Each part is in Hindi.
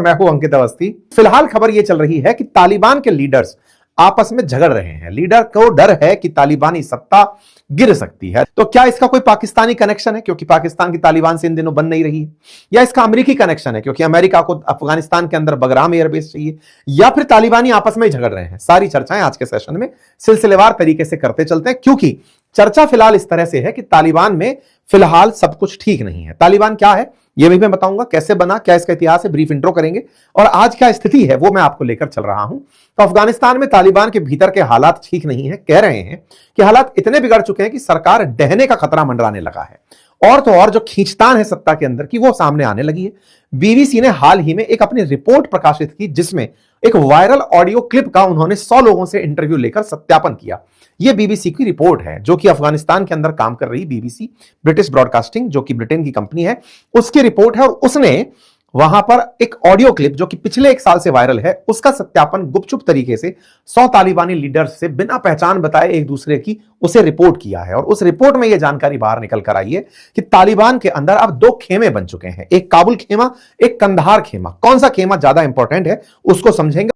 मैं हूं अंकित अवस्थी। फिलहाल खबर यह चल रही है कि तालिबान के लीडर्स आपस में झगड़ रहे हैं। लीडर को डर है कि तालिबानी सत्ता गिर सकती है। तो क्या इसका कोई पाकिस्तानी कनेक्शन है, क्योंकि पाकिस्तान की तालिबान से इन दिनों बन नहीं रही है, या इसका अमेरिकी कनेक्शन है क्योंकि अमेरिका को अफगानिस्तान के अंदर बगराम एयरबेस चाहिए, या फिर तालिबानी आपस में ही झगड़ रहे हैं? सारी चर्चाएं आज के सेशन में सिलसिलेवार तरीके से करते चलते हैं, क्योंकि चर्चा फिलहाल इस तरह से है कि तालिबान में फिलहाल सब कुछ ठीक नहीं है। तालिबान क्या है यह भी मैं बताऊंगा, कैसे बना, क्या इसका इतिहास है, ब्रीफ इंट्रो करेंगे, और आज क्या स्थिति है वो मैं आपको लेकर चल रहा हूं। तो अफगानिस्तान में तालिबान के भीतर के हालात ठीक नहीं है। कह रहे हैं कि हालात इतने बिगड़ चुके हैं कि सरकार ढहने का खतरा मंडराने लगा है, और तो और जो खींचतान है सत्ता के अंदर की वो सामने आने लगी है। बीबीसी ने हाल ही में एक अपनी रिपोर्ट प्रकाशित की जिसमें एक वायरल ऑडियो क्लिप का उन्होंने 100 लोगों से इंटरव्यू लेकर सत्यापन किया। यह बीबीसी की रिपोर्ट है, जो कि अफगानिस्तान के अंदर काम कर रही बीबीसी ब्रिटिश ब्रॉडकास्टिंग, जो कि ब्रिटेन की कंपनी है, उसकी रिपोर्ट है। और उसने वहां पर एक ऑडियो क्लिप जो कि पिछले 1 साल से वायरल है, उसका सत्यापन गुपचुप तरीके से 100 तालिबानी लीडर्स से बिना पहचान बताए एक दूसरे की उसे रिपोर्ट किया है। और उस रिपोर्ट में यह जानकारी बाहर निकल कर आई है कि तालिबान के अंदर अब 2 खेमे बन चुके हैं, एक काबुल खेमा, एक कंधार खेमा। कौन सा खेमा ज्यादा इंपॉर्टेंट है उसको समझेंगे।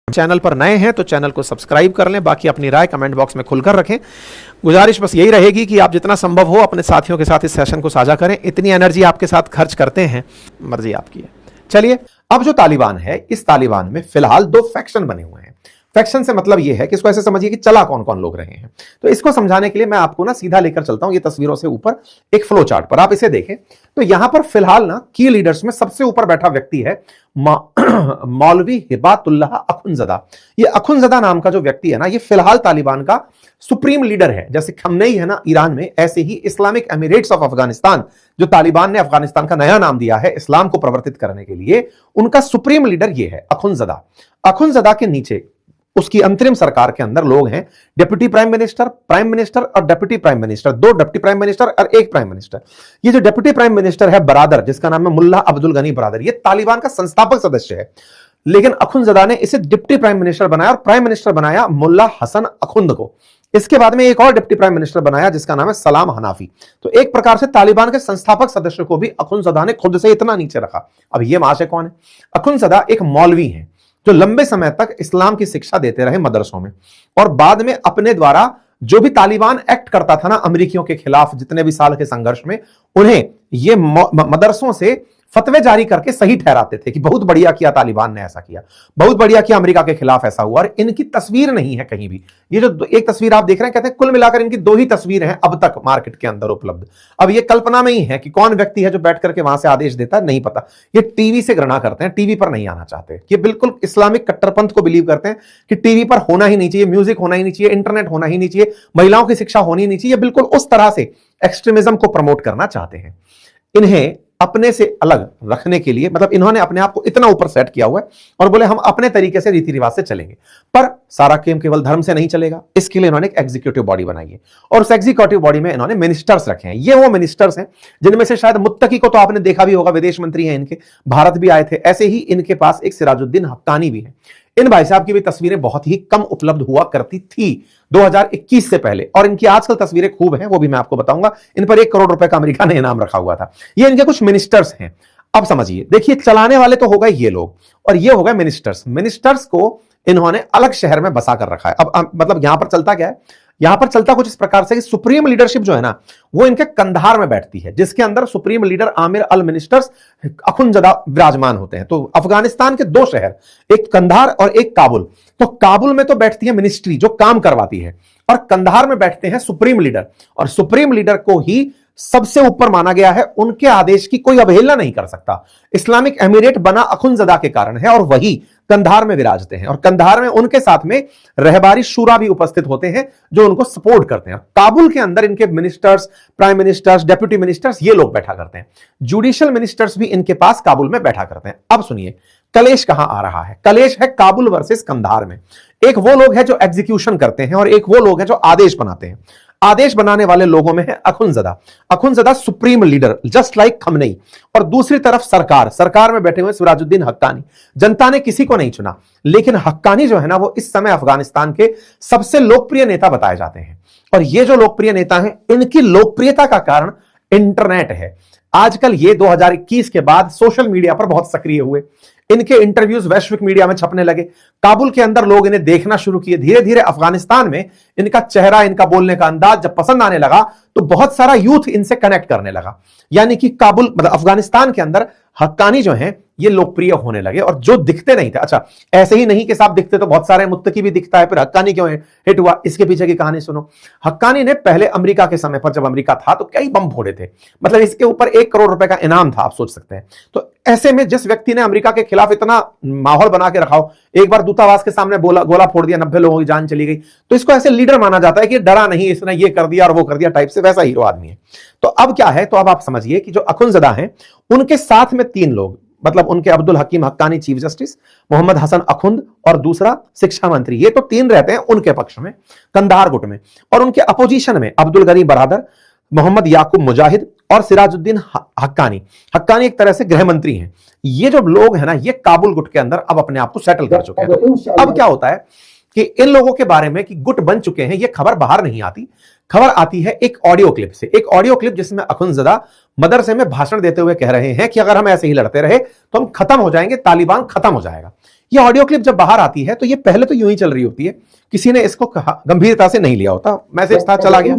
चैनल पर नए हैं तो चैनल को सब्सक्राइब कर लें, बाकी अपनी राय कमेंट बॉक्स में खुलकर रखें। गुजारिश बस यही रहेगी कि आप जितना संभव हो अपने साथियों के साथ इस सेशन को साझा करें। इतनी एनर्जी आपके साथ खर्च करते हैं, मर्जी आपकी है। चलिए, अब जो तालिबान है, इस तालिबान में फिलहाल 2 फैक्शन बने हुए हैं। फैक्शन से मतलब यह है कि इसको ऐसे समझिए कि चला कौन कौन लोग रहे हैं। तो इसको समझाने के लिए मैं आपको ना सीधा लेकर चलता हूं ये तस्वीरों से ऊपर एक फ्लो चार्ट पर, आप इसे देखें। तो यहां पर फिलहाल ना की लीडर्स में सबसे ऊपर बैठा व्यक्ति है मौलवी हिबातुल्लाह अखुनजदा। ये अखुनजदा नाम का जो व्यक्ति है ना, ये फिलहाल तालिबान का सुप्रीम लीडर है। जैसे खमनेई है ना ईरान में, ऐसे ही इस्लामिक एमिरेट्स ऑफ अफगानिस्तान, जो तालिबान ने अफगानिस्तान का नया नाम दिया है इस्लाम को प्रवर्तित करने के लिए, उनका सुप्रीम लीडर ये है अखुनजदा। अखुनजदा के नीचे उसकी अंतरिम सरकार के अंदर लोग हैं डिप्टी प्राइम मिनिस्टर और deputy prime minister, 2 deputy prime minister और 1 प्राइम मिनिस्टर। ये जो डिप्टी प्राइम मिनिस्टर है बरादर, जिसका नाम है मुल्ला अब्दुल गनी बरादर, ये तालिबान का संस्थापक सदस्य है, लेकिन अखुनजदा ने इसे डिप्टी प्राइम मिनिस्टर बनाया और प्राइम मिनिस्टर बनाया मुल्ला हसन अखुंद को। इसके बाद में एक और डिप्टी प्राइम मिनिस्टर बनाया जिसका नाम है सलाम हनाफी। तो एक प्रकार से तालिबान के संस्थापक सदस्य को भी अखुनजदा ने खुद से इतना नीचे रखा। अब ये महाशय कौन है? अखुनजदा एक मौलवी है जो लंबे समय तक इस्लाम की शिक्षा देते रहे मदरसों में, और बाद में अपने द्वारा जो भी तालिबान एक्ट करता था ना अमेरिकियों के खिलाफ, जितने भी साल के संघर्ष में, उन्हें ये मदरसों से फतवे जारी करके सही ठहराते थे कि बहुत बढ़िया किया तालिबान ने ऐसा किया, बहुत बढ़िया किया अमेरिका के खिलाफ ऐसा हुआ। और इनकी तस्वीर नहीं है कहीं भी। ये जो एक तस्वीर आप देख रहे हैं, कहते हैं कुल मिलाकर इनकी 2 ही तस्वीरें हैं अब तक मार्केट के अंदर उपलब्ध। अब ये कल्पना में ही है कि कौन व्यक्ति है जो बैठ करके वहां से आदेश देता है, नहीं पता। ये टीवी से घृणा करते हैं, टीवी पर नहीं आना चाहते। ये बिल्कुल इस्लामिक कट्टरपंथ को बिलीव करते हैं कि टीवी पर होना ही नहीं चाहिए, म्यूजिक होना ही नहीं चाहिए, इंटरनेट होना ही नहीं चाहिए, महिलाओं की शिक्षा होनी नहीं चाहिए। बिल्कुल उस तरह से एक्सट्रीमिज्म को प्रमोट करना चाहते हैं। इन्हें अपने से अलग रखने के लिए, मतलब इन्होंने अपने आप को इतना ऊपर सेट किया हुआ है और बोले हम अपने तरीके से रीति रिवाज से चलेंगे। पर सारा गेम केवल धर्म से नहीं चलेगा, इसके लिए इन्होंने एक एग्जीक्यूटिव बॉडी बनाई है, और उस एग्जीक्यूटिव बॉडी में इन्होंने मिनिस्टर्स रखे हैं। ये वो मिनिस्टर्स हैं जिनमें से शायद मुत्तकी को तो आपने देखा भी होगा, विदेश मंत्री हैं इनके, भारत भी आए थे। ऐसे ही इनके पास एक सिराजुद्दीन हक्कानी भी है। इन भाई साहब की भी तस्वीरें बहुत ही कम उपलब्ध हुआ करती थी 2021 से पहले, और इनकी आजकल तस्वीरें खूब हैं, वो भी मैं आपको बताऊंगा। इन पर 1 करोड़ रुपए का अमेरिका ने इनाम रखा हुआ था। ये इनके कुछ मिनिस्टर्स हैं। अब समझिए, देखिए चलाने वाले तो हो गए ये लोग, और ये हो गए मिनिस्टर्स। मिनिस्टर्स को इन्होंने अलग शहर में बसा कर रखा है। अब मतलब यहां पर चलता क्या है? यहां पर चलता कुछ इस प्रकार से कि सुप्रीम लीडरशिप जो है ना, वो इनके कंधार में बैठती है, जिसके अंदर सुप्रीम लीडर आमिर अल मिनिस्टर्स अखुनजदा विराजमान होते हैं। तो अफगानिस्तान के 2 शहर, एक कंधार और एक काबुल। तो काबुल में तो बैठती है मिनिस्ट्री जो काम करवाती है, और कंधार में बैठते हैं सुप्रीम लीडर, और सुप्रीम लीडर को ही सबसे ऊपर माना गया है। उनके आदेश की कोई अवहेलना नहीं कर सकता। इस्लामिक एमिरेट बना अखुनजदा के कारण है, और वही कंधार में विराजते हैं, और कंधार में उनके साथ में रहबारी शूरा भी उपस्थित होते हैं जो उनको सपोर्ट करते हैं। काबुल के अंदर इनके ministers, prime ministers, deputy ministers, ये लोग बैठा करते हैं। जुडिशियल मिनिस्टर्स भी इनके पास काबुल में बैठा करते हैं। अब सुनिए, कलेश कहां आ रहा है? कलेश है काबुल वर्सेस कंधार में। एक वो लोग हैं जो एग्जीक्यूशन करते हैं, और एक वो लोग हैं जो आदेश बनाते हैं। आदेश बनाने वाले लोगों में है Akhundzada supreme leader, just like Khamenei, और दूसरी तरफ सरकार में बैठे हुए सिराजुद्दीन हक्कानी। जनता ने किसी को नहीं चुना, लेकिन हक्कानी जो है ना, वो इस समय अफगानिस्तान के सबसे लोकप्रिय नेता बताए जाते हैं। और ये जो लोकप्रिय नेता हैं, इनकी लोकप्रियता का कारण इंटरनेट है। आजकल ये 2021 के बाद सोशल मीडिया पर बहुत सक्रिय हुए, इनके इंटरव्यूज वैश्विक मीडिया में छपने लगे, काबुल के अंदर लोग इन्हें देखना शुरू किए। धीरे धीरे अफगानिस्तान में इनका चेहरा, इनका बोलने का अंदाज जब पसंद आने लगा तो बहुत सारा यूथ इनसे कनेक्ट करने लगा। यानी कि काबुल मतलब अफगानिस्तान के अंदर हक्कानी जो हैं ये लोकप्रिय होने लगे। और जो दिखते नहीं थे, अच्छा ऐसे ही नहीं कि साहब दिखते तो बहुत सारे मुत्तकी भी दिखता है, फिर हक्कानी क्यों है हिट हुआ, इसके पीछे की कहानी सुनो। हक्कानी ने पहले अमेरिका के समय पर, जब अमेरिका था तो कई बम फोड़े थे, मतलब इसके ऊपर 1 करोड़ रुपए का इनाम था, आप सोच सकते हैं। तो ऐसे में जिस व्यक्ति ने अमेरिका के खिलाफ इतना माहौल बना के रखा हो, एक बार दूतावास के सामने गोला फोड़ दिया, 90 लोगों की जान चली गई, तो इसको ऐसे लीडर माना जाता है कि डरा नहीं, इसने ये कर दिया और वो कर दिया टाइप से, वैसा हीरो आदमी है। तो अब क्या है, तो अब आप समझिए कि जो अखुनजदा हैं उनके साथ में 3 लोग, मतलब उनके अब्दुल हकीम हक्कानी चीफ जस्टिस, मोहम्मद हसन अखुंद और दूसरा शिक्षा मंत्री, ये तो 3 रहते हैं उनके पक्ष में कंधार गुट में। और उनके अपोजिशन में अब्दुल गनी बरादर, मोहम्मद याकूब मुजाहिद और सिराजुद्दीन हक्कानी। हक्कानी एक तरह से गृह मंत्री हैं। ये जो लोग हैं ना, ये काबुल गुट के अंदर अब अपने आप को सेटल कर चुके हैं। तो अब क्या होता है कि इन लोगों के बारे में कि गुट बन चुके हैं, ये खबर बाहर नहीं आती। खबर आती है एक ऑडियो क्लिप से, एक ऑडियो क्लिप जिसमें अखुनजदा मदरसे में भाषण देते हुए कह रहे हैं कि अगर हम ऐसे ही लड़ते रहे तो हम खत्म हो जाएंगे, तालिबान खत्म हो जाएगा। ये ऑडियो क्लिप जब बाहर आती है तो ये पहले तो यूं ही चल रही होती है, किसी ने इसको गंभीरता से नहीं लिया होता, मैसेज था चला गया।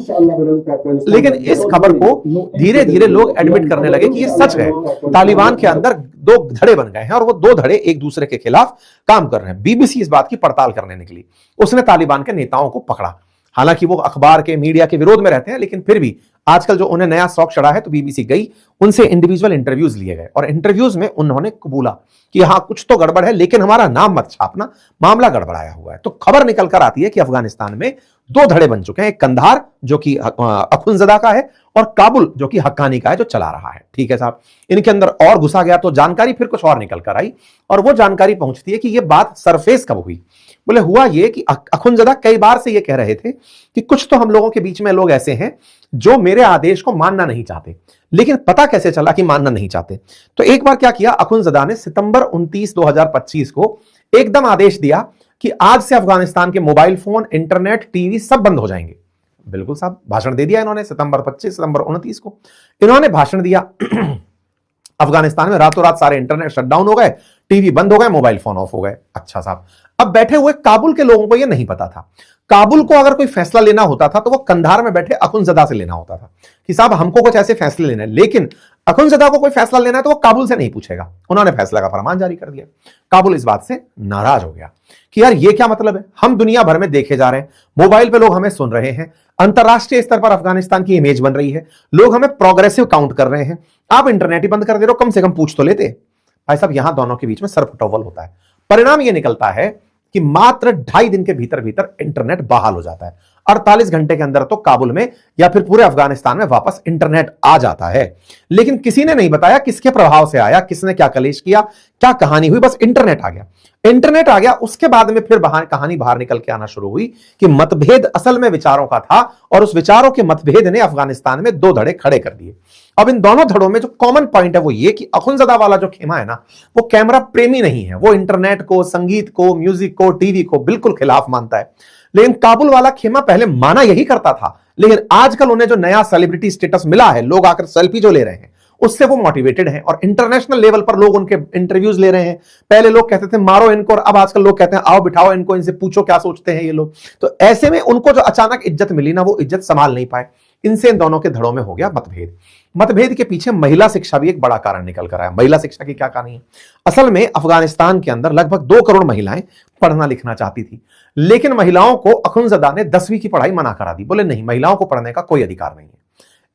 लेकिन इस खबर को धीरे धीरे लोग एडमिट करने लगे कि ये सच है, तालिबान के अंदर 2 धड़े बन गए हैं और वो 2 धड़े एक दूसरे के खिलाफ काम कर रहे हैं। बीबीसी इस बात की पड़ताल करने निकली, उसने तालिबान के नेताओं को पकड़ा। हालांकि वो अखबार के, मीडिया के विरोध में रहते हैं, लेकिन फिर भी आजकल जो उन्हें नया शौक चढ़ा है तो बीबीसी गई, उनसे इंडिविजुअल इंटरव्यूज लिए गए और इंटरव्यूज में उन्होंने कबूला कि हाँ कुछ तो गड़बड़ है, लेकिन हमारा नाम मत छापना, मामला गड़बड़ाया हुआ है। तो खबर निकल कर आती है कि अफगानिस्तान में 2 धड़े बन चुके हैं, एक कंधार जो कि अखुनजदा का है और काबुल जो कि हक्कानी का है, जो चला रहा है। ठीक है साहब, इनके अंदर और घुसा गया तो जानकारी फिर कुछ और निकल कर आई और वो जानकारी पहुंचती है कि ये बात सरफेस कब हुई। बोले हुआ ये कि अखुनजदा कई बार से ये कह रहे थे कि कुछ तो हम लोगों के बीच में लोग ऐसे हैं जो मेरे आदेश को मानना नहीं चाहते, लेकिन पता कैसे चला कि मानना नहीं चाहते। तो एक बार क्या किया, अखुनजदा ने सितंबर 29, 2025 को एकदम आदेश दिया कि आज से अफगानिस्तान के मोबाइल फोन, इंटरनेट, टीवी सब बंद हो जाएंगे। बिल्कुल साहब, भाषण दे दिया इन्होंने सितंबर 25, सितंबर 29 को इन्होंने भाषण दिया। अफगानिस्तान में रातों रात सारे इंटरनेट शटडाउन हो गए, टीवी बंद हो गए, मोबाइल फोन ऑफ हो गए। अच्छा साहब, अब बैठे हुए काबुल के लोगों को यह नहीं पता था। काबुल को अगर कोई फैसला लेना होता था तो वो कंधार में बैठे अखुनजदा से लेना होता था कि साहब हमको कुछ ऐसे फैसले लेने हैं, लेकिन अखुनजदा को कोई फैसला लेना है तो वो काबुल से नहीं पूछेगा। उन्होंने फैसला का फरमान जारी कर दिया। काबुल इस बात से नाराज हो गया कि यार ये क्या मतलब है, हम दुनिया भर में देखे जा रहे हैं, मोबाइल पे लोग हमें सुन रहे हैं, अंतरराष्ट्रीय स्तर पर अफगानिस्तान की इमेज बन रही है, लोग हमें प्रोग्रेसिव काउंट कर रहे हैं, आप इंटरनेट ही बंद कर दे रहे हो, कम से कम पूछ तो लेते। भाई साहब, यहां दोनों के बीच में सरफटोवल होता है। परिणाम यह निकलता है कि मात्र 2.5 दिन के भीतर भीतर इंटरनेट बहाल हो जाता है। 48 घंटे के अंदर तो काबुल में या फिर पूरे अफगानिस्तान में वापस इंटरनेट आ जाता है। लेकिन किसी ने नहीं बताया किसके प्रभाव से आया, किसने क्या कलेश किया, क्या कहानी हुई, बस इंटरनेट आ गया। इंटरनेट आ गया, उसके बाद में फिर कहानी बाहर निकल के आना शुरू हुई कि मतभेद असल में विचारों का था और उस विचारों के मतभेद ने अफगानिस्तान में 2 धड़े खड़े कर दिए। अब इन दोनों धड़ों में जो कॉमन पॉइंट है वो ये कि अखुनजदा वाला जो खेमा है ना, वो कैमरा प्रेमी नहीं है, वो इंटरनेट को, संगीत को, म्यूजिक को, टीवी को बिल्कुल खिलाफ मानता है। लेकिन काबुल वाला खेमा पहले माना यही करता था, लेकिन आजकल उन्हें जो नया सेलिब्रिटी स्टेटस मिला है, लोग आकर सेल्फी जो ले रहे हैं, उससे वो मोटिवेटेड हैं और इंटरनेशनल लेवल पर लोग उनके इंटरव्यूज ले रहे हैं। पहले लोग कहते थे मारो इनको, और अब आजकल लोग कहते हैं आओ बिठाओ इनको, इनसे पूछो क्या सोचते हैं ये लोग। तो ऐसे में उनको जो अचानक इज्जत मिली ना, वो इज्जत संभाल नहीं पाए। इनसे इन दोनों के धड़ों में हो गया मतभेद। मतभेद के पीछे महिला शिक्षा भी एक बड़ा कारण निकल कर आया। महिला शिक्षा की क्या कहानी है? असल में अफगानिस्तान के अंदर लगभग 2 करोड़ महिलाएं पढ़ना लिखना चाहती थी, लेकिन महिलाओं को अखुनजदा ने 10वीं की पढ़ाई मना करा दी। बोले नहीं, महिलाओं को पढ़ने का कोई अधिकार नहीं है।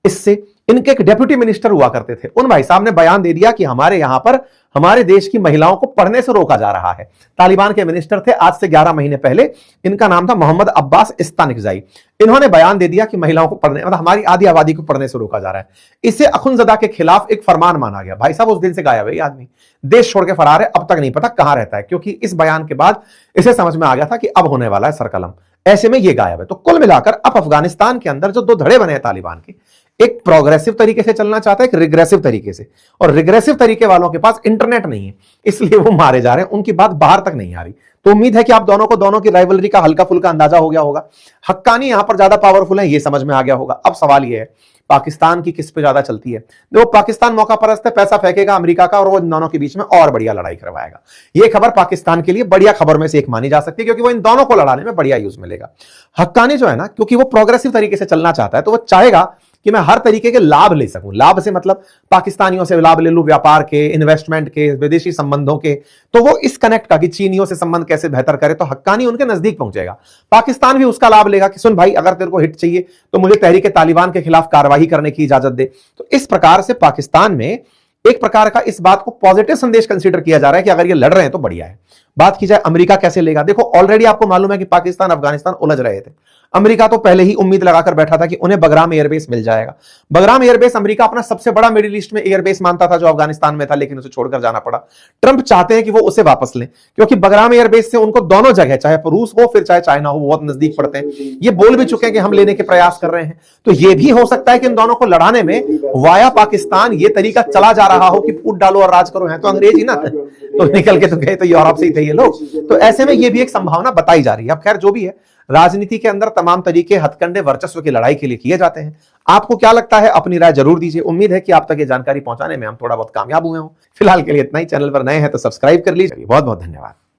इससे इनके एक डेप्यूटी मिनिस्टर हुआ करते थे, उन भाई साहब ने बयान दे दिया कि हमारे यहां पर हमारे देश की महिलाओं को पढ़ने से रोका जा रहा है। तालिबान के मिनिस्टर थे, आज से 11 महीने पहले। इनका नाम था मोहम्मद अब्बास इस्तानिकजाई। इन्होंने बयान दे दिया कि महिलाओं को पढ़ने, मतलब हमारी आधी आबादी को पढ़ने से रोका जा रहा है। इससे अखुनजदा के खिलाफ एक फरमान माना गया। भाई साहब उस दिन से गायब है ये आदमी, देश छोड़ के फरार है, अब तक नहीं पता कहां रहता है, क्योंकि इस बयान के बाद इसे समझ में आ गया था कि अब होने वाला है सरकलम। ऐसे में ये गायब है। तो कुल मिलाकर अब अफगानिस्तान के अंदर जो 2 धड़े बने हैं तालिबान के, एक प्रोग्रेसिव तरीके से चलना चाहता है, एक रिग्रेसिव तरीके से, और रिग्रेसिव तरीके वालों के पास इंटरनेट नहीं है, इसलिए वो मारे जा रहे हैं, उनकी बात बाहर तक नहीं आ रही। तो उम्मीद है कि आप दोनों की राइवलरी का हल्का फुल्का अंदाजा हो गया होगा। हक्कानी यहां पर ज्यादा पावरफुल है, ये समझ में आ गया होगा। अब सवाल ये है पाकिस्तान की किस पे ज्यादा चलती है। देखो पाकिस्तान मौका परस्त है, पैसा फेंकेगा अमेरिका का और वो इन दोनों के बीच में और बढ़िया लड़ाई करवाएगा। ये खबर पाकिस्तान के लिए बढ़िया खबर में से एक मानी जा सकती है, क्योंकि वो इन दोनों को लड़ाने में बढ़िया यूज मिलेगा। हक्कानी जो है ना, क्योंकि वो प्रोग्रेसिव तरीके से चलना चाहता है, तो वो चाहेगा कि मैं हर तरीके के लाभ ले सकूं। लाभ से मतलब पाकिस्तानियों से लाभ ले लूं, व्यापार के, इन्वेस्टमेंट के, विदेशी संबंधों के। तो वो इस कनेक्ट का कि चीनियों से संबंध कैसे बेहतर करे, तो हक्कानी उनके नजदीक पहुंचेगा। पाकिस्तान भी उसका लाभ लेगा कि सुन भाई, अगर तेरे को हिट चाहिए तो मुझे तहरीक तालिबान के खिलाफ कार्रवाई करने की इजाजत दे। तो इस प्रकार से पाकिस्तान में एक प्रकार का इस बात को पॉजिटिव संदेश कंसीडर किया जा रहा है कि अगर ये लड़ रहे हैं तो बढ़िया है। बात की जाए अमेरिका कैसे लेगा, देखो ऑलरेडी आपको मालूम है कि पाकिस्तान अफगानिस्तान उलझ रहे थे। अमेरिका तो पहले ही उम्मीद लगाकर बैठा था कि उन्हें बगराम एयरबेस मिल जाएगा। बगराम एयरबेस अमेरिका अपना सबसे बड़ा मिडिल ईस्ट में एयरबेस मानता था जो अफगानिस्तान में था, लेकिन उसे छोड़कर जाना पड़ा। ट्रंप चाहते हैं कि वो उसे वापस लें, क्योंकि बगराम एयरबेस से उनको दोनों जगह, चाहे रूस हो फिर चाहे चाइना हो, बहुत नजदीक पड़ते हैं। ये बोल भी चुके हैं कि हम लेने के प्रयास कर रहे हैं। तो ये भी हो सकता है कि इन दोनों को लड़ाने में वाया पाकिस्तान ये तरीका चला जा रहा हो कि फूट डालो और राज करो। है तो अंग्रेज ही ना, तो निकल के तो गए तो यूरोप से ही थे ये लोग। तो ऐसे में ये भी एक संभावना बताई जा रही है। अब खैर जो भी है, राजनीति के अंदर तमाम तरीके हथकंडे वर्चस्व की लड़ाई के लिए किए जाते हैं। आपको क्या लगता है, अपनी राय जरूर दीजिए। उम्मीद है कि आप तक ये जानकारी पहुंचाने में हम थोड़ा बहुत कामयाब हुए हों। फिलहाल के लिए इतना ही। चैनल पर नए हैं तो सब्सक्राइब कर लीजिए। बहुत बहुत धन्यवाद।